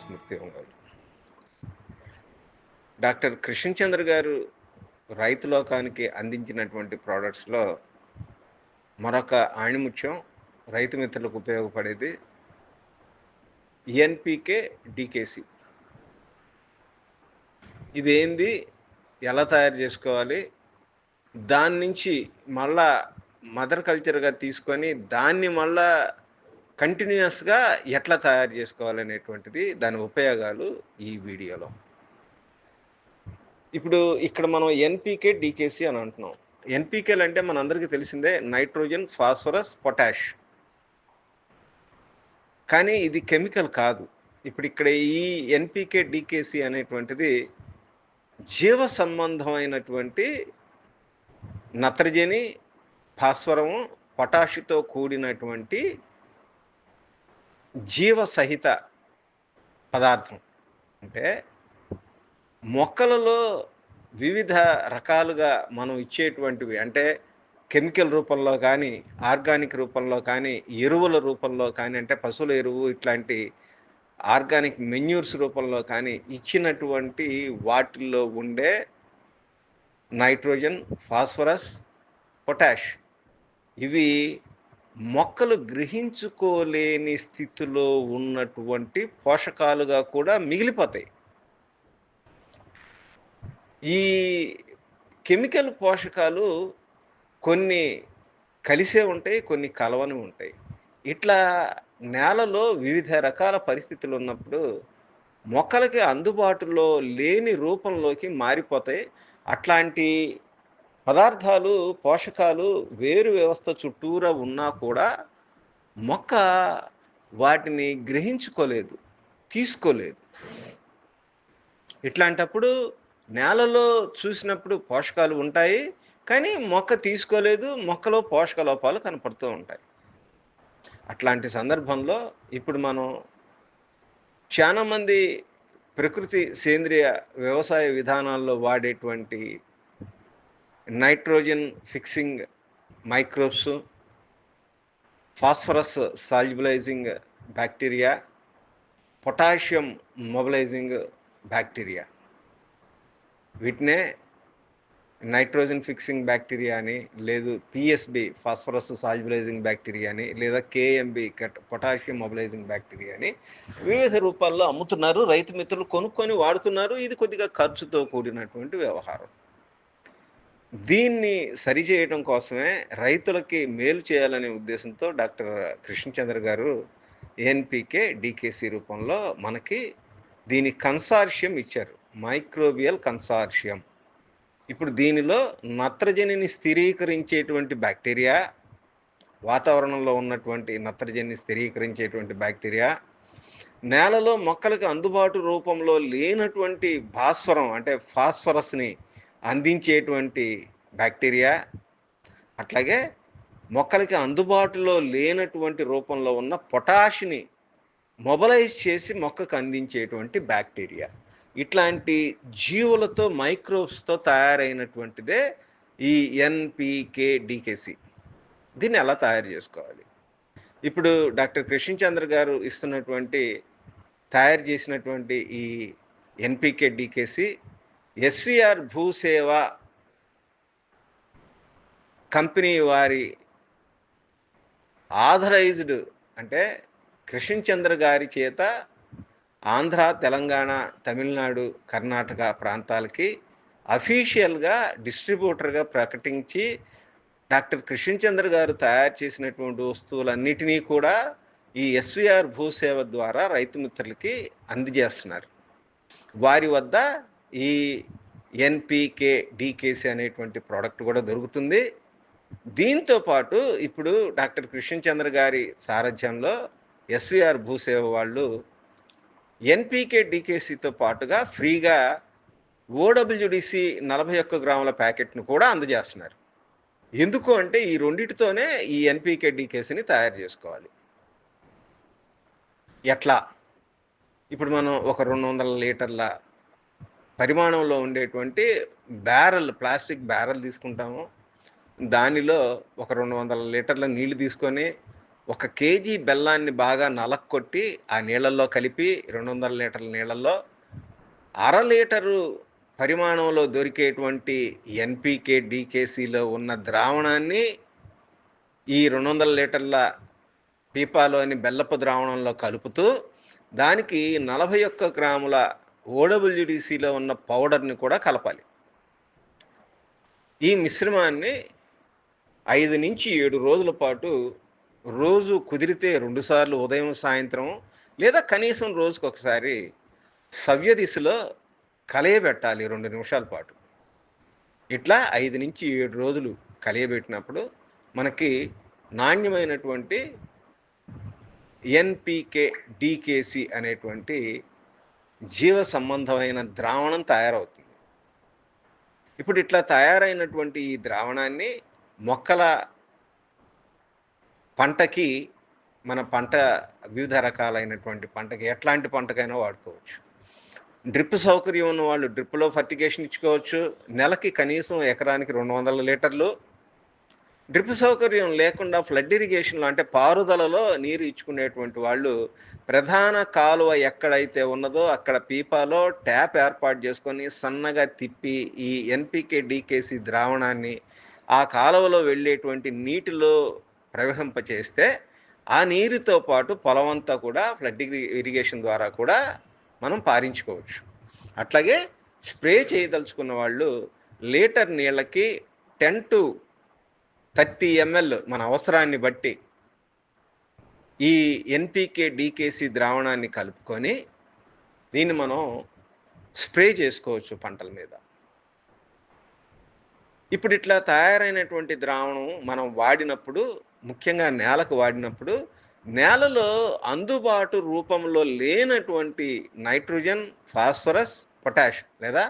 స్మృతి గారు. డాక్టర్ కృష్ణచంద్ర గారు రైతు లోకానికి అందించినటువంటి ప్రోడక్ట్స్లో మరొక ఆణిముత్యం రైతు మిత్రులకు ఉపయోగపడేది ఎన్పికే డికేసి. ఇదేంది, ఎలా తయారు చేసుకోవాలి, దాని నుంచి మళ్ళా మదర్ కల్చర్గా తీసుకొని దాన్ని మళ్ళా కంటిన్యూస్గా ఎట్లా తయారు చేసుకోవాలనేటువంటిది, దాని ఉపయోగాలు ఈ వీడియోలో. ఇప్పుడు ఇక్కడ మనం ఎన్పికే డికేసి అని అంటున్నాం. ఎన్పికేలు అంటే మనందరికీ తెలిసిందే నైట్రోజన్, ఫాస్ఫరస్, పొటాష్. కానీ ఇది కెమికల్ కాదు. ఇప్పుడు ఇక్కడ ఈ ఎన్పికే డికేసి అనేటువంటిది జీవ సంబంధమైనటువంటి నత్రజని, భాస్వరము, పొటాషుతో కూడినటువంటి జీవ సహిత పదార్థం. అంటే మొక్కలలో వివిధ రకాలుగా మనం ఇచ్చేటువంటివి, అంటే కెమికల్ రూపంలో కానీ, ఆర్గానిక్ రూపంలో కానీ, ఎరువుల రూపంలో కానీ, అంటే పశువుల ఎరువు ఇట్లాంటి ఆర్గానిక్ మెన్యూర్స్ రూపంలో కానీ ఇచ్చినటువంటి వాటిల్లో ఉండే నైట్రోజన్, ఫాస్ఫరస్, పొటాష్ ఇవి మొక్కలు గ్రహించుకోలేని స్థితిలో ఉన్నటువంటి పోషకాలుగా కూడా మిగిలిపోతాయి. ఈ కెమికల్ పోషకాలు కొన్ని కలిసే ఉంటాయి, కొన్ని కలవని ఉంటాయి. ఇట్లా నేలలో వివిధ రకాల పరిస్థితులు ఉన్నప్పుడు మొక్కలకి అందుబాటులో లేని రూపంలోకి మారిపోతాయి. అట్లాంటి పదార్థాలు, పోషకాలు వేరు వ్యవస్థ చుట్టూరా ఉన్నా కూడా మొక్క వాటిని గ్రహించుకోలేదు, తీసుకోలేదు. ఇట్లాంటప్పుడు నేలలో చూసినప్పుడు పోషకాలు ఉంటాయి, కానీ మొక్క తీసుకోలేదు, మొక్కలో పోషక లోపాలు కనపడుతూ ఉంటాయి. అట్లాంటి సందర్భంలో ఇప్పుడు మనం చాలామంది ప్రకృతి సేంద్రియ వ్యవసాయ విధానాల్లో వాడేటువంటి nitrogen fixing microbes, phosphorus solubilising bacteria, potassium mobilising bacteria, వీటినే నైట్రోజన్ ఫిక్సింగ్ బ్యాక్టీరియా అని, లేదు పిఎస్బి ఫాస్ఫరస్ సాల్యుబలైజింగ్ బ్యాక్టీరియా అని, లేదా కేఎంబి పొటాషియం మొబిలైజింగ్ బ్యాక్టీరియా అని వివిధ రూపాల్లో అమ్ముతున్నారు. రైతు మిత్రులు కొనుక్కొని వాడుతున్నారు. ఇది కొద్దిగా ఖర్చుతో కూడినటువంటి వ్యవహారం. దీన్ని సరిచేయడం కోసమే రైతులకి మేలు చేయాలనే ఉద్దేశంతో డాక్టర్ కృష్ణచంద్ర గారు ఎన్పికే డికేసి రూపంలో మనకి దీని కన్సార్షియం ఇచ్చారు, మైక్రోబియల్ కన్సార్షియం. ఇప్పుడు దీనిలో నత్రజనిని స్థిరీకరించేటువంటి బ్యాక్టీరియా, వాతావరణంలో ఉన్నటువంటి నత్రజనిని స్థిరీకరించేటువంటి బ్యాక్టీరియా, నేలలో మొక్కలకు అందుబాటు రూపంలో లేనటువంటి భాస్వరం అంటే ఫాస్ఫరస్ని అందించేటువంటి బ్యాక్టీరియా, అట్లాగే మొక్కలకి అందుబాటులో లేనటువంటి రూపంలో ఉన్న పొటాష్ని మొబలైజ్ చేసి మొక్కకు అందించేటువంటి బ్యాక్టీరియా. ఇట్లాంటి జీవులతో, మైక్రోబ్స్తో తయారైనటువంటిదే ఈ ఎన్పికే డికేసి. దీన్ని ఎలా తయారు చేసుకోవాలి? ఇప్పుడు డాక్టర్ కృష్ణచంద్ర గారు తయారు చేసినటువంటి ఈ ఎన్పికే డికేసి ఎస్విఆర్ భూసేవ కంపెనీ వారి ఆథరైజ్డ్, అంటే కృష్ణచంద్ర గారి చేత ఆంధ్ర, తెలంగాణ, తమిళనాడు, కర్ణాటక ప్రాంతాలకి అఫీషియల్గా డిస్ట్రిబ్యూటర్గా ప్రకటించి డాక్టర్ కృష్ణచంద్ర గారు తయారు చేసినటువంటి వస్తువులన్నిటినీ కూడా ఈ ఎస్విఆర్ భూసేవ ద్వారా రైతు మిత్రులకి అందజేస్తున్నారు. వారి వద్ద ఈ ఎన్పికే డికేసి అనేటువంటి ప్రోడక్ట్ కూడా దొరుకుతుంది. దీంతో పాటు ఇప్పుడు డాక్టర్ కృష్ణచంద్ర గారి సారథ్యంలో ఎస్విఆర్ భూసేవ వాళ్ళు ఎన్పికే డికేసితో పాటుగా ఫ్రీగా ఓడబ్ల్యూడిసి 41 గ్రాముల ప్యాకెట్ను కూడా అందజేస్తున్నారు. ఎందుకు అంటే ఈ రెండిటితోనే ఈ ఎన్పికే డికేసిని తయారు చేసుకోవాలి. ఎట్లా? ఇప్పుడు మనం ఒక 200 లీటర్ల పరిమాణంలో ఉండేటువంటి బ్యారెల్, ప్లాస్టిక్ బ్యారెల్ తీసుకుంటాము. దానిలో ఒక 200 లీటర్ల నీళ్లు తీసుకొని 1 కేజీ బెల్లాన్ని బాగా నలక్కొట్టి ఆ నీళ్ళల్లో కలిపి 200 లీటర్ల నీళ్ళల్లో లీటరు పరిమాణంలో దొరికేటువంటి ఎన్‌పీకే, డీకేసీలో ఉన్న ద్రావణాన్ని ఈ 200 లీటర్ల పీపాలోని బెల్లపు ద్రావణంలో కలుపుతూ దానికి 41 గ్రాముల ఓడబ్ల్యూడీసీలో ఉన్న పౌడర్ని కూడా కలపాలి. ఈ మిశ్రమాన్ని 5 నుంచి 7 రోజుల పాటు రోజు కుదిరితే 2 సార్లు ఉదయం, సాయంత్రం లేదా కనీసం రోజుకొకసారి సవ్య దిశలో కలయబెట్టాలి 2 నిమిషాల పాటు. ఇట్లా 5 నుంచి 7 రోజులు కలియబెట్టినప్పుడు మనకి నాణ్యమైనటువంటి ఎన్‌పీకే, డీకేసీ అనేటువంటి జీవ సంబంధమైన ద్రావణం తయారవుతుంది. ఇప్పుడు ఇట్లా తయారైనటువంటి ఈ ద్రావణాన్ని మొక్కల పంటకి మన పంట వివిధ రకాలైనటువంటి పంటకి ఎట్లాంటి పంటకైనా వాడుకోవచ్చు. డ్రిప్ సౌకర్యం ఉన్న వాళ్ళు డ్రిప్‌లో ఫర్టిగేషన్ ఇచ్చుకోవచ్చు. నెలకి కనీసం ఎకరానికి 200 లీటర్లు. డ్రిప్ సౌకర్యం లేకుండా ఫ్లడ్ ఇరిగేషన్‌లో అంటే పారుదలలో నీరు ఇచ్చుకునేటువంటి వాళ్ళు ప్రధాన కాలువ ఎక్కడైతే ఉన్నదో అక్కడ పీపాలో ట్యాప్ ఏర్పాటు చేసుకొని సన్నగా తిప్పి ఈ ఎన్‌పీకే, డీకేసీ ద్రావణాన్ని ఆ కాలువలో వెళ్ళేటువంటి నీటిలో ప్రవహింపచేస్తే ఆ నీరుతో పాటు పొలమంతా కూడా ఫ్లడ్ ఇరిగేషన్ ద్వారా కూడా మనం పారించుకోవచ్చు. అట్లాగే స్ప్రే చేయదలుచుకున్న వాళ్ళు లీటర్ నీళ్ళకి 10 to 30 ml మన అవసరాన్ని బట్టి ఈ ఎన్‌పీకే, డీకేసీ ద్రావణాన్ని కలుపుకొని దీన్ని మనం స్ప్రే చేసుకోవచ్చు పంటల మీద. ఇప్పుడు ఇట్లా తయారైనటువంటి ద్రావణం మనం వాడినప్పుడు, ముఖ్యంగా నేలకు వాడినప్పుడు నేలలో అందుబాటు రూపంలో లేనటువంటి నైట్రోజన్, ఫాస్ఫరస్, పొటాష్ లేదా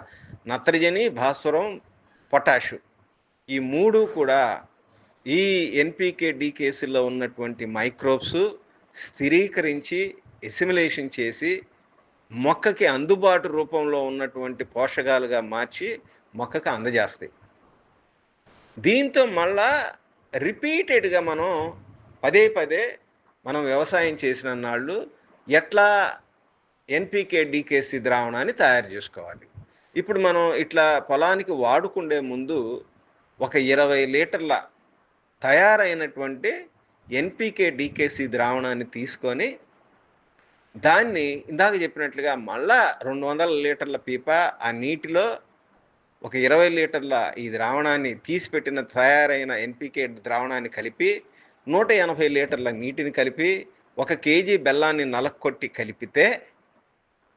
నత్రజని, భాస్వరం, పొటాషు ఈ 3 కూడా ఈ ఎన్‌పీకే, డీకేసీలో ఉన్నటువంటి మైక్రోబ్స్ స్థిరీకరించి ఎసిమిలేషన్ చేసి మొక్కకి అందుబాటు రూపంలో ఉన్నటువంటి పోషకాలుగా మార్చి మొక్కకు అందజేస్తాయి. దీంతో మళ్ళా రిపీటెడ్గా మనం పదే పదే మనం వ్యవసాయం చేసిన నాళ్ళు ఎట్లా ఎన్‌పీకే, డీకేసీ ద్రావణాన్ని తయారు చేసుకోవాలి. ఇప్పుడు మనం ఇట్లా పొలానికి వాడుకుండే ముందు ఒక 20 లీటర్ల తయారైనటువంటి ఎన్‌పీకే, డీకేసీ ద్రావణాన్ని తీసుకొని దాన్ని ఇందాక చెప్పినట్లుగా మళ్ళా 200 లీటర్ల పీప ఆ నీటిలో ఒక 20 లీటర్ల ఈ ద్రావణాన్ని తీసిపెట్టిన తయారైన ఎన్‌పీకే ద్రావణాన్ని కలిపి 180 లీటర్ల నీటిని కలిపి 1 కేజీ బెల్లాన్ని నలక్కొట్టి కలిపితే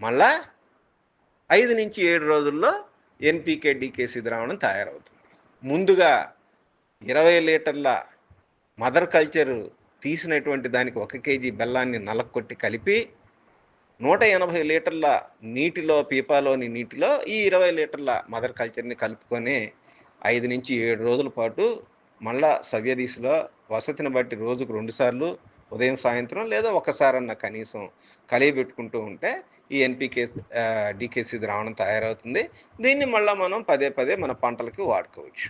మళ్ళా 5 నుంచి 7 రోజుల్లో ఎన్‌పీకే, డీకేసీ ద్రావణం తయారవుతుంది. ముందుగా 20 లీటర్ల మదర్ కల్చర్ తీసినటువంటి దానికి 1 కేజీ బెల్లాన్ని నలక్కొట్టి కలిపి 180 లీటర్ల నీటిలో పీపాలోని నీటిలో ఈ 20 లీటర్ల మదర్ కల్చర్ని కలుపుకొని 5 నుంచి 7 రోజుల పాటు మళ్ళా సవ్య దిశలో వసతిని బట్టి రోజుకు 2 సార్లు ఉదయం, సాయంత్రం లేదా ఒకసారన్నా కనీసం కలియబెట్టుకుంటూ ఉంటే ఈ ఎన్‌పీకే, డీకేసీ ద్రావణం తయారవుతుంది. దీన్ని మళ్ళీ మనం పదే పదే మన పంటలకి వాడుకోవచ్చు.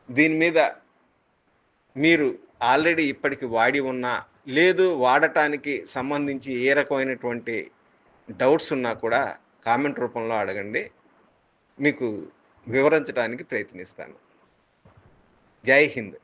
దీని మీద మీరు ఆల్రెడీ ఇప్పటికి వాడి ఉన్నా లేదు వాడటానికి సంబంధించి ఏ రకమైనటువంటి డౌట్స్ ఉన్నా కూడా కామెంట్ రూపంలో అడగండి, మీకు వివరించడానికి ప్రయత్నిస్తాను. జై హింద్.